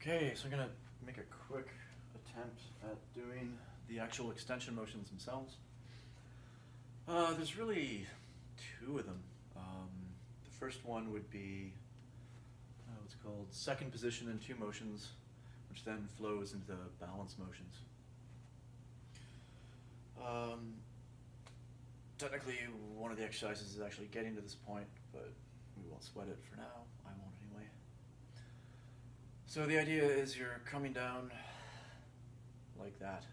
Okay, so I'm gonna make a quick attempt at doing the actual extension motions themselves. There's really two of them. The first one would be what's called second position in two motions, which then flows into the balance motions. Technically, one of the exercises is actually getting to this point, but we won't sweat it for now. I won't anyway. So the idea is you're coming down like that.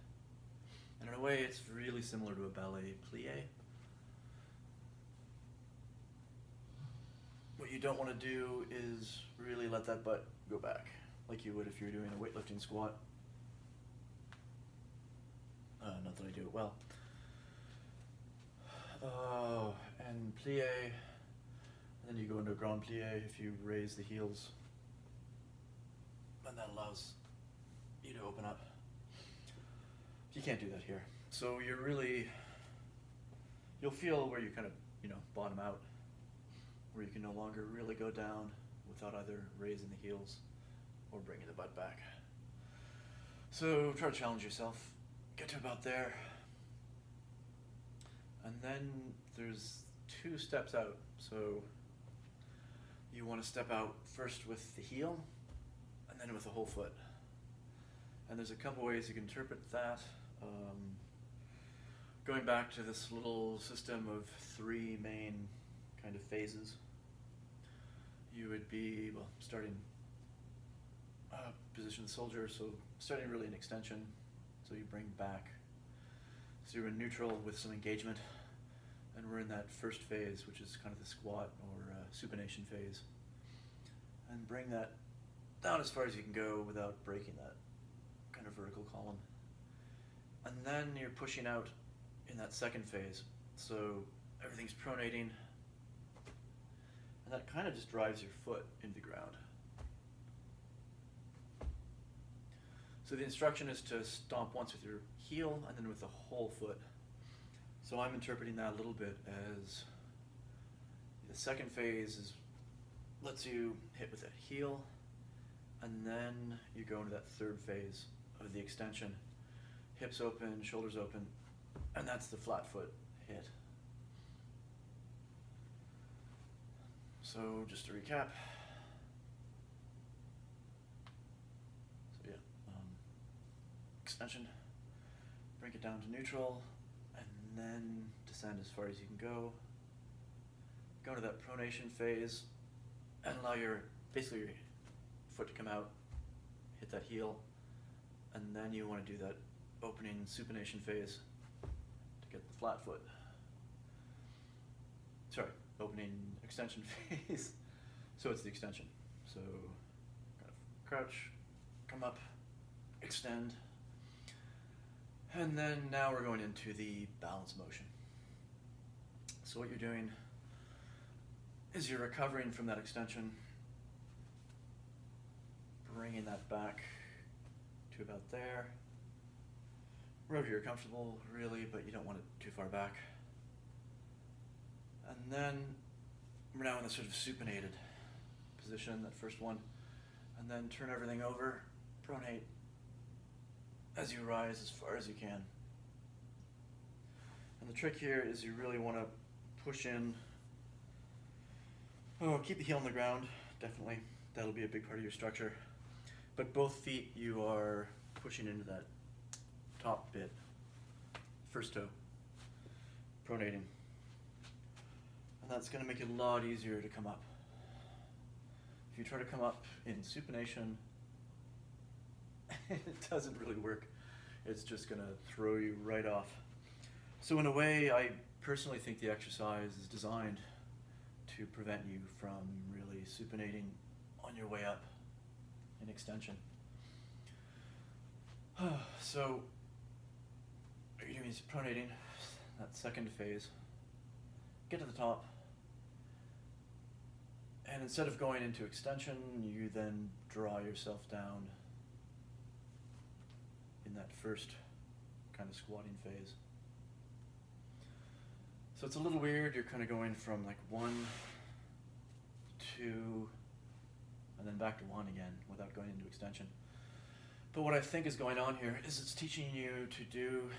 And in a way, it's really similar to a ballet plie. What you don't want to do is really let that butt go back, like you would if you were doing a weightlifting squat. Not that I do it well. And plie, and then you go into a grand plie if you raise the heels, and that allows you to open up. You can't do that here. So you'll feel where you kind of, bottom out, where you can no longer really go down without either raising the heels or bringing the butt back. So try to challenge yourself, get to about there, and then there's two steps out. So you want to step out first with the heel and then with the whole foot. And there's a couple ways you can interpret that. Going back to this little system of three main kind of phases, you would be, starting position of the soldier, so starting really in extension, so you bring back. So you're in neutral with some engagement, and we're in that first phase, which is kind of the squat or supination phase. And bring that down as far as you can go without breaking that kind of vertical column. And then you're pushing out in that second phase. So everything's pronating, and that kind of just drives your foot into the ground. So the instruction is to stomp once with your heel and then with the whole foot. So I'm interpreting that a little bit as the second phase lets you hit with that heel, and then you go into that third phase of the extension. Hips open, shoulders open, and that's the flat foot hit. So just to recap. Extension, bring it down to neutral, and then descend as far as you can go. Go to that pronation phase, and allow your foot to come out, hit that heel, and then you want to do that opening supination phase to get the flat foot. Sorry, opening extension phase. So it's the extension. So kind of crouch, come up, extend. And then now we're going into the balance motion. So what you're doing is you're recovering from that extension, bringing that back to about there, wherever you're comfortable, really, but you don't want it too far back. And then we're now in the sort of supinated position, that first one, and then turn everything over, pronate, as you rise as far as you can. And the trick here is you really want to push in. Keep the heel on the ground, definitely. That'll be a big part of your structure. But both feet you are pushing into that top bit, first toe, pronating. And that's going to make it a lot easier to come up. If you try to come up in supination, it doesn't really work. It's just going to throw you right off. So in a way, I personally think the exercise is designed to prevent you from really supinating on your way up in extension. So you're doing is pronating, that second phase. Get to the top. And instead of going into extension, you then draw yourself down in that first kind of squatting phase. So it's a little weird. You're kind of going from like 1, 2, and then back to 1 again without going into extension. But what I think is going on here is it's teaching you to do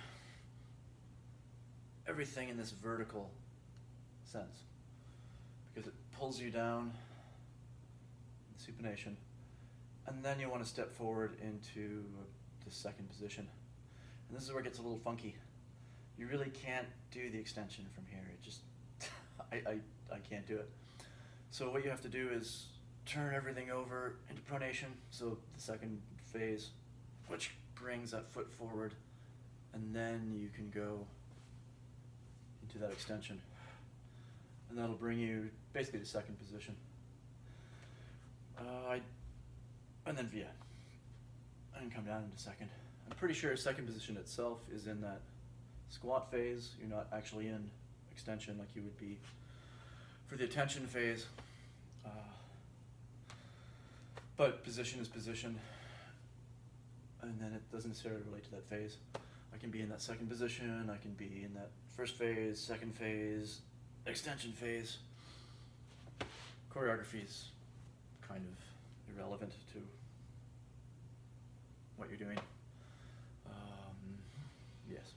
everything in this vertical sense, because it pulls you down in supination, and then you want to step forward into the second position. And this is where it gets a little funky. You really can't do the extension from here. It just, I can't do it. So what you have to do is turn everything over into pronation, so the second phase, which brings that foot forward, and then you can go into that extension. And that'll bring you basically to second position. And then via, and come down into second. I'm pretty sure second position itself is in that squat phase. You're not actually in extension like you would be for the attention phase. But position is position, and then it doesn't necessarily relate to that phase. I can be in that second position, I can be in that first phase, second phase, extension phase. Choreography is kind of irrelevant to what you're doing. Yes.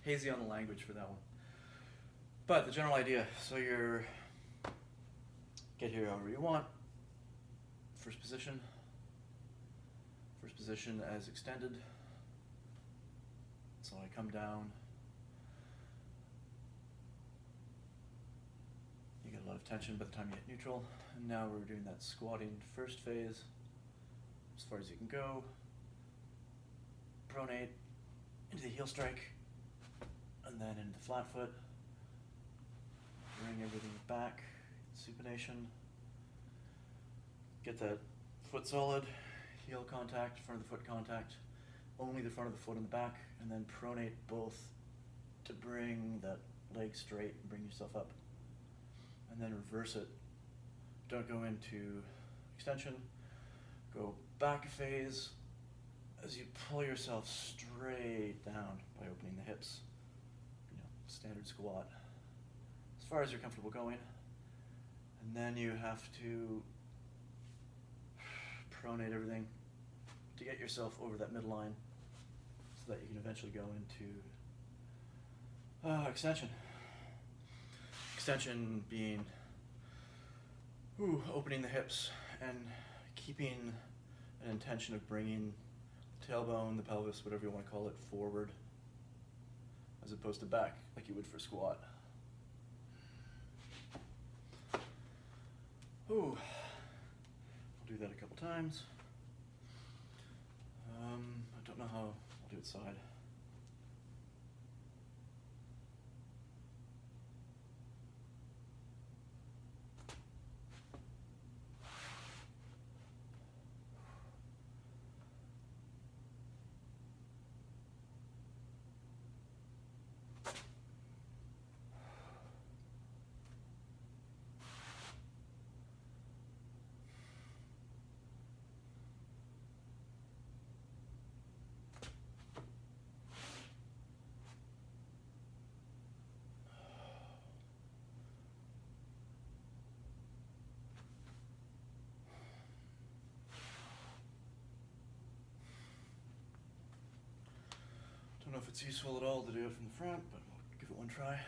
Hazy on the language for that one. But the general idea, so you're, get here however you want. First position as extended. So I come down. You get a lot of tension by the time you hit neutral. And now we're doing that squatting first phase, as far as you can go. Pronate into the heel strike, and then into the flat foot. Bring everything back, supination. Get that foot solid, heel contact, front of the foot contact, only the front of the foot and the back, and then pronate both to bring that leg straight and bring yourself up. And then reverse it. Don't go into extension, go back a phase as you pull yourself straight down by opening the hips. You know, standard squat. As far as you're comfortable going. And then you have to pronate everything to get yourself over that midline so that you can eventually go into extension. Extension being opening the hips and keeping an intention of bringing the tailbone, the pelvis, whatever you want to call it, forward as opposed to back like you would for squat. I'll do that a couple times. I don't know how, I'll do it side. Don't know if it's useful at all to do it from the front, but we'll give it one try.